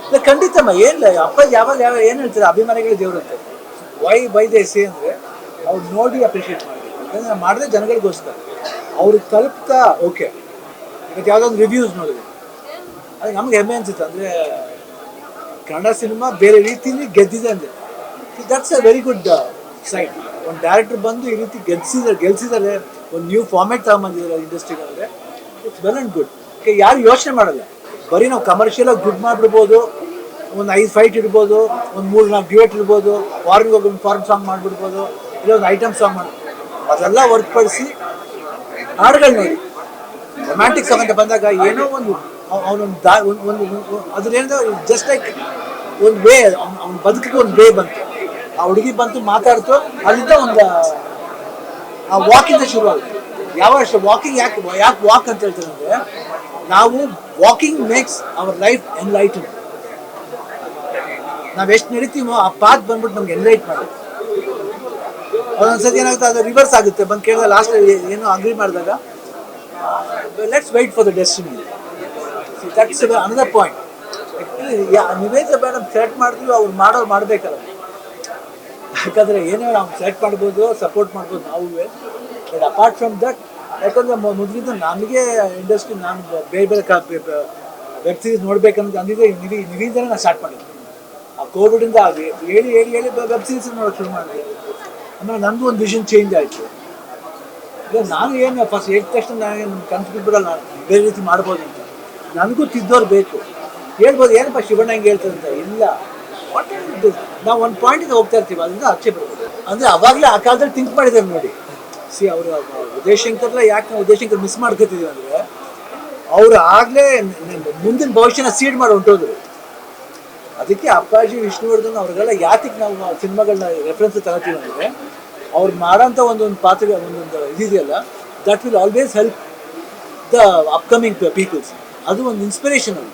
ಇಲ್ಲ ಖಂಡಿತಮ್ಮ ಏನಿಲ್ಲ ಅಪ್ಪಾಜಿ ಯಾವಾಗ ಏನು ಹೇಳ್ತಾರೆ ಅಭಿಮಾನಿಗಳು ದೇವ್ರು ಅಂತ. ವೈ ದೇ ಸಿ ಅಂದರೆ ಅವ್ರು ನೋಡಿ ಅಪ್ರಿಷಿಯೇಟ್ ಮಾಡಬೇಕು. ಯಾಕಂದರೆ ನಾವು ಮಾಡಿದ್ರೆ ಜನಗಳಿಗೋಸ್ಕರ ಅವ್ರಿಗೆ ತಲುಪ್ತಾ ಓಕೆ. ಇವತ್ತು ಯಾವುದೋ ಒಂದು ರಿವ್ಯೂಸ್ ನೋಡಿದೆ, ಅದು ನಮ್ಗೆ ಹೆಮ್ಮೆ ಅನಿಸುತ್ತೆ. ಅಂದರೆ ಕನ್ನಡ ಸಿನಿಮಾ ಬೇರೆ ರೀತಿಯಲ್ಲಿ ಗೆದ್ದಿದೆ ಅಂದರೆ that's a very good side. ಒಂದು ಡೈರೆಕ್ಟರ್ ಬಂದು ಈ ರೀತಿ ಗೆಲ್ಸಿದ್ದಾರೆ, ಒಂದು ನ್ಯೂ ಫಾರ್ಮ್ಯಾಟ್ ತಗೊಂಬಂದಿದ್ದಾರೆ ಇಂಡಸ್ಟ್ರಿಗೆ ಅಂದರೆ ಇಟ್ಸ್ ವೆಲ್ ಆ್ಯಂಡ್ ಗುಡ್. ಯಾರು ಯೋಚನೆ ಮಾಡಲ್ಲ, ಬರೀ ನಾವು ಕಮರ್ಷಿಯಲಾಗಿ ದುಡ್ಡು ಮಾಡಿಬಿಡ್ಬೋದು, ಒಂದು 5 ಫೈಟ್ ಇಡ್ಬೋದು, ಒಂದು 3-4 ಡ್ಯೂಯೆಟ್ ಇಡ್ಬೋದು, ಫಾರಿನ್ಗೆ ಹೋಗಿ ಒಂದು ಫಾರಿನ್ ಸಾಂಗ್ ಮಾಡಿಬಿಡ್ಬೋದು, ಇಲ್ಲ ಒಂದು ಐಟಮ್ ಸಾಂಗ್ ಮಾಡಿ ಅದೆಲ್ಲ ಹೊರತುಪಡಿಸಿ ಹಾಡುಗಳು ನೋಡಿ. ರೊಮ್ಯಾಂಟಿಕ್ ಸಾಂಗ್ ಅಂತ ಬಂದಾಗ ಏನೋ ಒಂದು ಅವನೊಂದು ಅದ್ರೇನೋ ಜಸ್ಟ್ ಲೈಕ್ ಒಂದು ವೇ, ಅವ್ನ ಬದುಕಿಗೆ ಒಂದು ವೇ ಬಂತು. ಆ ಹುಡುಗಿ ಬಂತು ಮಾತಾಡ್ತು, ಅಲ್ಲಿಂದ ಒಂದು ಆ ವಾಕಿಂದ ಶುರು ಆಗುತ್ತೆ. ಯಾವಷ್ಟು ವಾಕಿಂಗ್ ಯಾಕೆ ವಾಕ್ ಅಂತ ಹೇಳ್ತಾರೆ ಅಂದರೆ, ನಾವು walking makes our life enlighten. ನಾವು ಎಷ್ಟು ನಡೀತೀವೋ ಆ ಪಾತ್ ಬಂದ್ಬಿಟ್ಟು ನಮ್ಗೆ ಎನ್ಲೈಟ್ ಮಾಡುತ್ತೆ. ಅದೊಂದ್ಸತಿ ಏನಾಗುತ್ತೆ, ಅದು ರಿವರ್ಸ್ ಆಗುತ್ತೆ. ಬಂದು ಕೇಳಿದಾಗ ಲಾಸ್ಟ್ ಏನೋ ಅಗ್ರಿ ಮಾಡಿದಾಗ let's wait for the destiny. That's another point. Niveda madam select ಮಾಡಿದ್ವಿ, ಅವ್ರು ಮಾಡೋರು ಮಾಡಬೇಕಲ್ಲ. ಯಾಕಂದರೆ ಏನೇ ನಾವು ಸೆಲೆಕ್ಟ್ ಮಾಡ್ಬೋದು, ಸಪೋರ್ಟ್ ಮಾಡ್ಬೋದು ನಾವು. ಬಟ್ ಅಪಾರ್ಟ್ ಫ್ರಮ್ ದಟ್, ಯಾಕಂದರೆ ಮೊದಲಿಂದ ನನಗೆ ಇಂಡಸ್ಟ್ರಿ, ನಾನು ಬೇರೆ ವೆಬ್ ಸೀರೀಸ್ ನೋಡ್ಬೇಕಂತ ಅಂದಿದ್ದೆ ನಿವಿಂದನೇ ನಾನು ಸ್ಟಾರ್ಟ್ ಮಾಡಿದ್ದೆ. ಆ ಕೋವಿಡಿಂದ ಹೇಳಿ ವೆಬ್ ಸೀರೀಸ್ ನೋಡೋಕೆ ಶುರು ಮಾಡಿದೆ. ಆಮೇಲೆ ನನಗೂ ಒಂದು ವಿಷನ್ ಚೇಂಜ್ ಆಯಿತು. ಈಗ ನಾನು ಏನು ಫಸ್ಟ್ ಹೇಳಿದ ತಕ್ಷಣ ನನಗೆ ಕನ್ಫ್ಯೂಸ್ ಬಿಡಲ್ಲ, ಬೇರೆ ರೀತಿ ಮಾಡ್ಬೋದು ಅಂತ. ನನಗೂ ತಿದ್ದೋರು ಬೇಕು. ಹೇಳ್ಬೋದು ಏನಪ್ಪ ಶಿವಣ್ಣ ಹಿಂಗೆ ಹೇಳ್ತಾರೆ ಅಂತ. ಇಲ್ಲ, ವಾಟ್ ನಾವು ಒಂದು ಪಾಯಿಂಟಿಂದ ಹೋಗ್ತಾ ಇರ್ತೀವಿ, ಅದರಿಂದ ಆಚೆ ಬರ್ಬೋದು. ಅಂದರೆ ಅವಾಗಲೇ ಆ ಕಾಲದಲ್ಲಿ ಥಿಂಕ್ ಮಾಡಿದ್ದಾರೆ ನೋಡಿ. ಅವರು ಉದಯಶಂಕರ್ಲ ಯಾಕೆ ನಾವು ಉದಯಶಂಕರ್ ಮಿಸ್ ಮಾಡ್ಕೊತಿದ್ದೀವಿ ಅಂದರೆ, ಅವರು ಆಗಲೇ ಮುಂದಿನ ಭವಿಷ್ಯನ ಸೀಡ್ ಮಾಡಿ ಹೊಂಟೋದ್ರು. ಅದಕ್ಕೆ ಅಪ್ಪಾಜಿ, ವಿಷ್ಣುವರ್ಧನ್ ಅವ್ರಿಗೆಲ್ಲ ಯಾತಿಗೆ ನಾವು ಸಿನಿಮಾಗಳನ್ನ ರೆಫರೆನ್ಸ್ ತಗೋತೀವಿ ಅಂದರೆ, ಅವ್ರು ಮಾಡೋಂಥ ಒಂದೊಂದು ಪಾತ್ರ, ಒಂದೊಂದು ಇದೆಯಲ್ಲ, that will always help the upcoming peoples. ಅದು ಒಂದು ಇನ್ಸ್ಪಿರೇಷನ್ ಅದು.